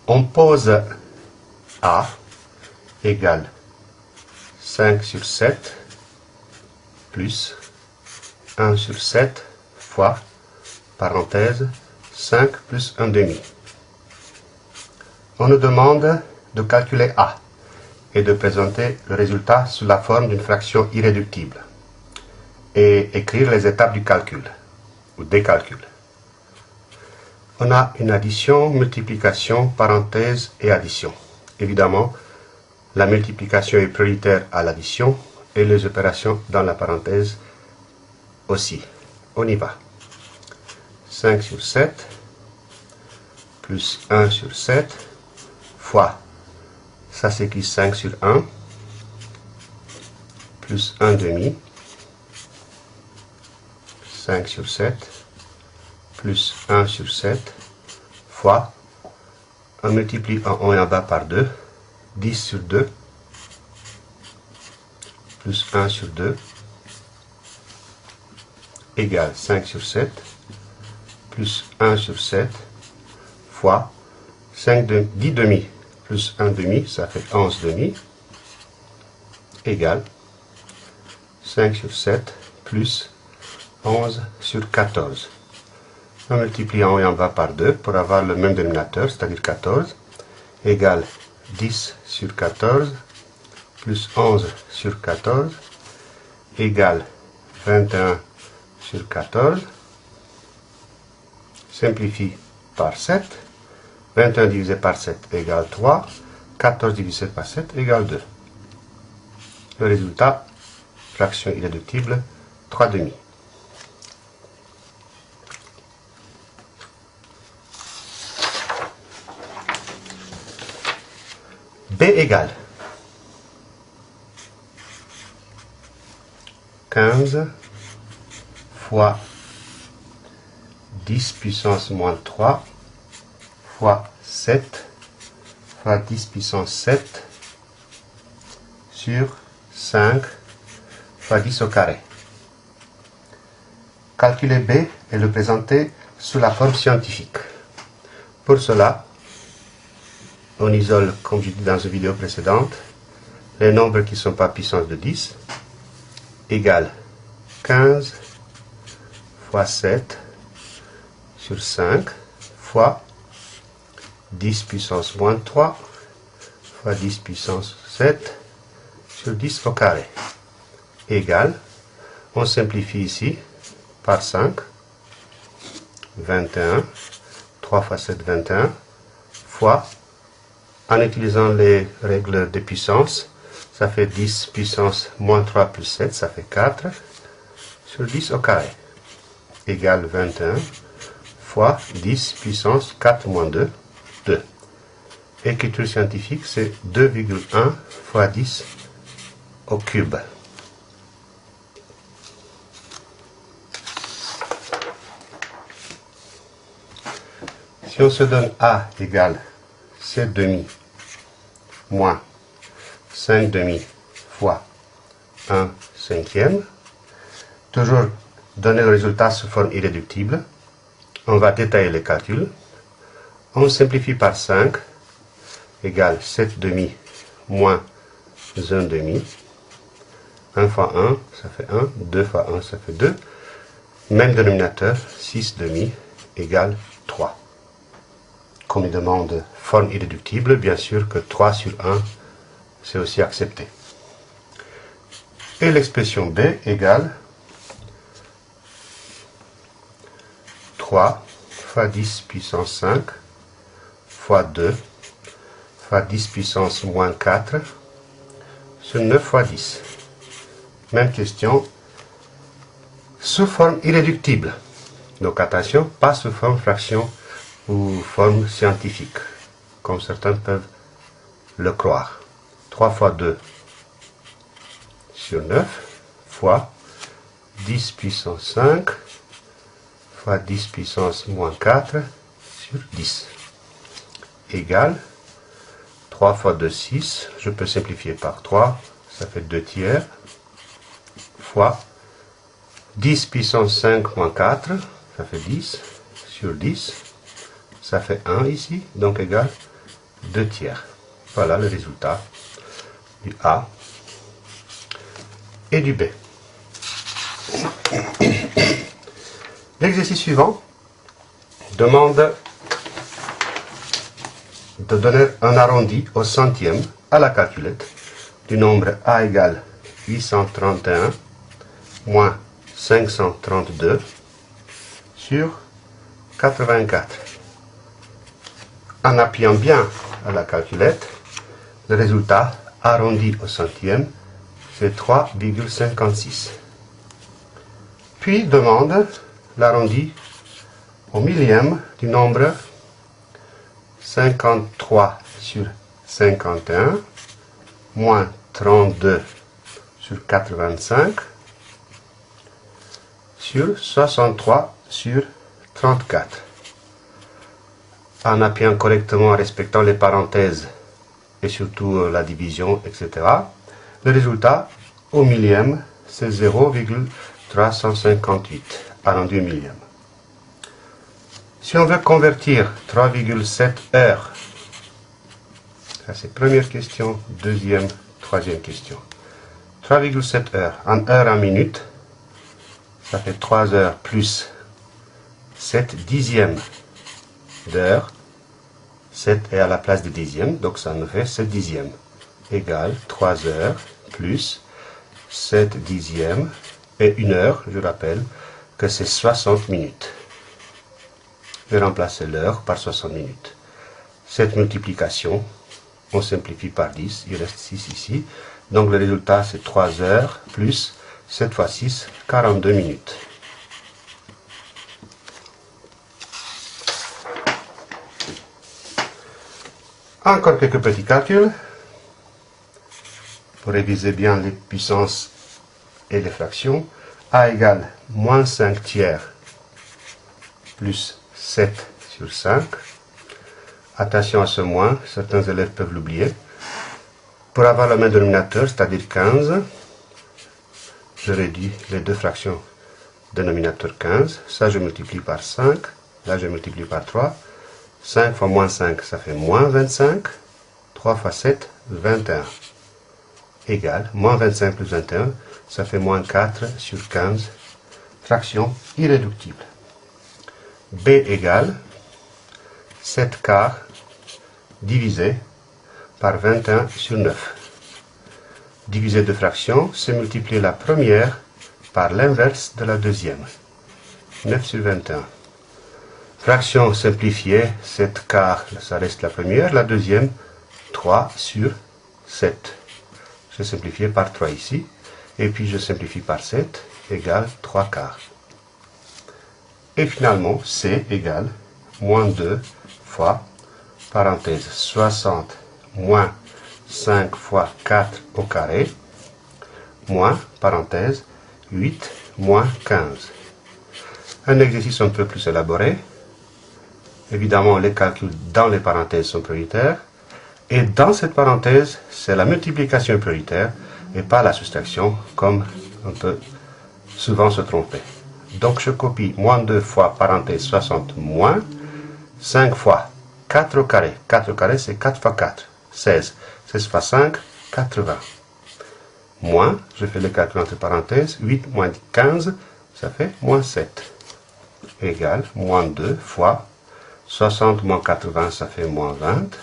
On pose A égale 5 sur 7 plus 1 sur 7 fois, parenthèse, 5 plus 1 demi. On nous demande de calculer A et de présenter le résultat sous la forme d'une fraction irréductible et écrire les étapes du calcul ou des calculs. On a une addition, multiplication, parenthèse et addition. Évidemment, la multiplication est prioritaire à l'addition et les opérations dans la parenthèse aussi. On y va. 5 sur 7 plus 1 sur 7 fois, ça s'écrit 5 sur 1 plus 1 demi, 5 sur 7 plus 1 sur 7 fois, on multiplie en haut et en bas par 2, 10 sur 2 plus 1 sur 2 égale 5 sur 7 plus 1 sur 7 fois 10 demi plus 1 demi, ça fait 11 demi, égale 5 sur 7 plus 11 sur 14. On multiplie en haut et en bas par 2 pour avoir le même dénominateur, c'est-à-dire 14, égale 10 sur 14 plus 11 sur 14 égale 21 sur 14. Simplifie par 7. 21 divisé par 7 égale 3. 14 divisé par 7 égale 2. Le résultat, fraction irréductible, 3 demi. B égale 15 fois 10 puissance moins 3 fois 7 fois 10 puissance 7 sur 5 fois 10 au carré. Calculer B et le présenter sous la forme scientifique. Pour cela, on isole, comme j'ai dit dans une vidéo précédente, les nombres qui ne sont pas puissance de 10 égale 15 fois 7 sur 5 fois 10 puissance moins 3 fois 10 puissance 7 sur 10 au carré égale, on simplifie ici par 5, 21, 3 fois 7, 21, fois, en utilisant les règles de puissance, ça fait 10 puissance moins 3 plus 7, ça fait 4, sur 10 au carré, égale 21, fois 10 puissance 4 moins 2, 2. Écriture scientifique, c'est 2,1 fois 10 au cube. Si on se donne A égale 7 demi moins 5 demi fois 1 cinquième, toujours donner le résultat sous forme irréductible, on va détailler les calculs. On simplifie par 5 égale 7 demi moins 1 demi. 1 fois 1, ça fait 1. 2 fois 1, ça fait 2. Même dénominateur, 6 demi égale 3. Comme il demande forme irréductible, bien sûr que 3 sur 1, c'est aussi accepté. Et l'expression B égale 3 fois 10 puissance 5 fois 2 fois 10 puissance moins 4 sur 9 fois 10. Même question, sous forme irréductible. Donc attention, pas sous forme fraction ou forme scientifique, comme certains peuvent le croire. 3 fois 2 sur 9 fois 10 puissance 5 fois 10 puissance moins 4 sur 10 égale 3 fois 2, 6, je peux simplifier par 3, ça fait 2 tiers, fois 10 puissance 5 moins 4, ça fait 10, sur 10, ça fait 1 ici, donc égale 2 tiers. Voilà le résultat du A et du B. L'exercice suivant demande de donner un arrondi au centième à la calculette du nombre A égale 831 moins 532 sur 84. En appuyant bien à la calculette, le résultat arrondi au centième fait 3,56. Puis demande l'arrondi au millième du nombre 53 sur 51 moins 32 sur 85 sur 63 sur 34. En appuyant correctement, en respectant les parenthèses et surtout la division, etc., le résultat au millième, c'est 0,358, arrondi au millième. Si on veut convertir 3,7 heures, ça c'est première question, deuxième, troisième question. 3,7 heures en minutes, ça fait 3 heures plus 7 dixièmes d'heure. 7 est à la place de dixième, donc ça nous fait 7 dixièmes égale 3 heures plus 7 dixièmes et 1 heure, je rappelle que c'est 60 minutes. Je vais remplacer l'heure par 60 minutes. Cette multiplication, on simplifie par 10, il reste 6 ici. Donc le résultat c'est 3 heures plus 7 fois 6, 42 minutes. Encore quelques petits calculs pour réviser bien les puissances et les fractions. A égale moins 5 tiers plus 7 sur 5. Attention à ce moins, certains élèves peuvent l'oublier. Pour avoir le même dénominateur, c'est-à-dire 15, je réduis les deux fractions dénominateur 15. Ça, je multiplie par 5. Là, je multiplie par 3. 5 fois moins 5, ça fait moins 25. 3 fois 7, 21. Égale, moins 25 plus 21, ça fait moins 4 sur 15. Fraction irréductible. B égale 7 quarts divisé par 21 sur 9. Diviser deux fractions, c'est multiplier la première par l'inverse de la deuxième. 9 sur 21. Fraction simplifiée, 7 quarts, ça reste la première. La deuxième, 3 sur 7. Je simplifie par 3 ici. Et puis je simplifie par 7, égale 3 quarts. Et finalement, C égale moins 2 fois, parenthèse, 60 moins 5 fois 4 au carré, moins, parenthèse, 8 moins 15. Un exercice un peu plus élaboré. Évidemment, les calculs dans les parenthèses sont prioritaires. Et dans cette parenthèse, c'est la multiplication prioritaire et pas la soustraction, comme on peut souvent se tromper. Donc, je copie moins 2 fois parenthèse 60 moins 5 fois 4 au carré. 4 au carré, c'est 4 fois 4. 16. 16 fois 5, 80. Moins, je fais le calcul entre parenthèses, 8 moins 15, ça fait moins 7. Égale moins 2 fois 60 moins 80, ça fait moins 20.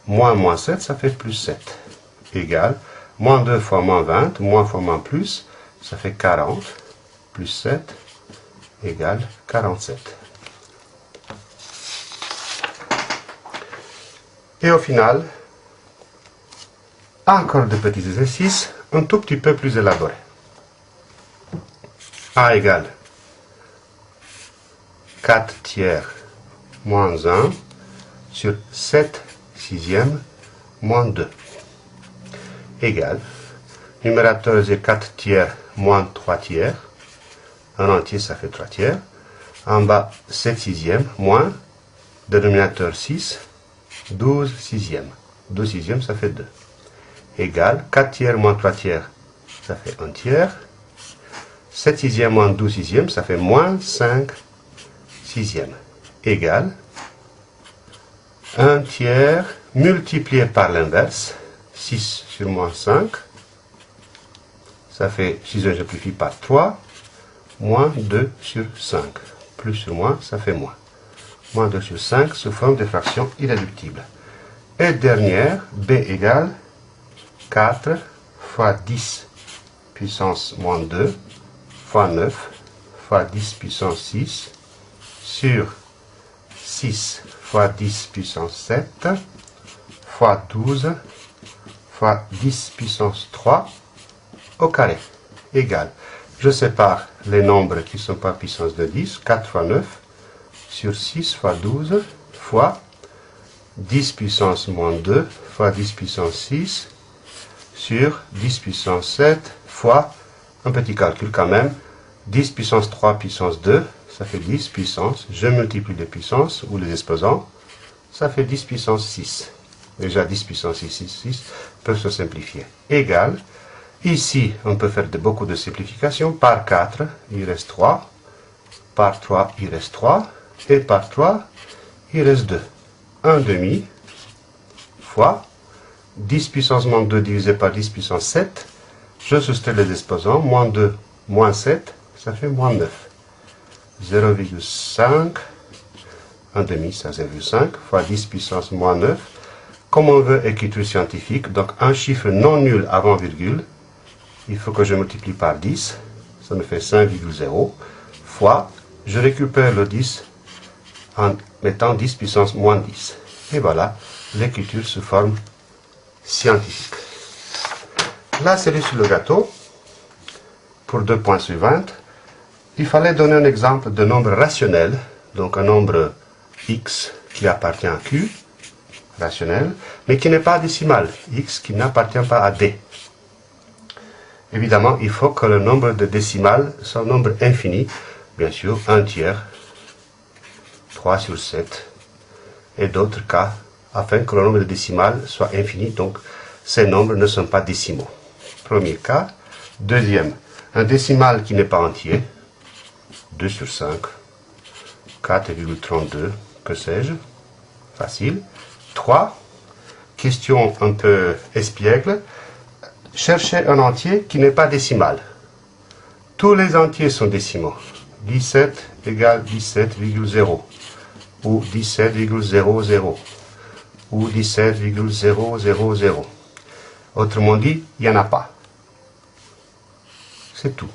Moins 7, ça fait plus 7. Égale moins 2 fois moins 20, moins fois moins plus, ça fait 40. Plus 7 égale 47. Et au final, encore de petits exercices, un tout petit peu plus élaborés. A égale 4 tiers moins 1 sur 7 sixièmes moins 2. Égale, numérateur c'est 4 tiers moins 3 tiers. Un entier, ça fait 3 tiers. En bas, 7 sixièmes moins, dénominateur 6, 12 sixièmes. 12 sixièmes, ça fait 2. Égale, 4 tiers moins 3 tiers, ça fait 1 tiers. 7 sixièmes moins 12 sixièmes, ça fait moins 5 sixièmes. Égale, 1 tiers multiplié par l'inverse, 6 sur moins 5, ça fait, si je simplifie par 3, moins 2 sur 5. Plus sur moins, ça fait moins. Moins 2 sur 5 sous forme de fraction irréductible. Et dernière, b égale 4 fois 10 puissance moins 2 fois 9 fois 10 puissance 6 sur 6 fois 10 puissance 7 fois 12 fois 10 puissance 3 au carré égale. Je sépare les nombres qui ne sont pas puissance de 10, 4 fois 9 sur 6 fois 12 fois 10 puissance moins 2 fois 10 puissance 6 sur 10 puissance 7 fois, un petit calcul quand même, 10 puissance 3 puissance 2, ça fait 10 puissance, je multiplie les puissances ou les exposants, ça fait 10 puissance 6. Déjà 10 puissance 6 peuvent se simplifier. Égal, ici on peut faire beaucoup de simplifications, par 4 il reste 3, par 3 il reste 3, et par 3 il reste 2. 1 demi fois 10 puissance moins 2 divisé par 10 puissance 7, je soustrais les exposants, moins 2, moins 7, ça fait moins 9. 0,5, 1 demi, ça 0,5, fois 10 puissance moins 9. Comme on veut écriture scientifique, donc un chiffre non nul avant virgule, il faut que je multiplie par 10, ça me fait 5,0, fois, je récupère le 10 en mettant 10 puissance moins 10. Et voilà, l'écriture sous forme scientifique. La cerise sur le gâteau, pour 2 points suivants, il fallait donner un exemple de nombre rationnel, donc un nombre x qui appartient à q, rationnel, mais qui n'est pas décimal, x qui n'appartient pas à d. Évidemment, il faut que le nombre de décimales soit un nombre infini, bien sûr, 1 tiers, 3 sur 7, et d'autres cas, afin que le nombre de décimales soit infini, donc ces nombres ne sont pas décimaux. Premier cas. Deuxième, un décimal qui n'est pas entier, 2 sur 5, 4,32, que sais-je, facile. 3, question un peu espiègle, chercher un entier qui n'est pas décimal. Tous les entiers sont décimaux. 17 égale 17,0, ou 17,00, ou 17,000. Autrement dit, il n'y en a pas. C'est tout,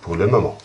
pour le moment.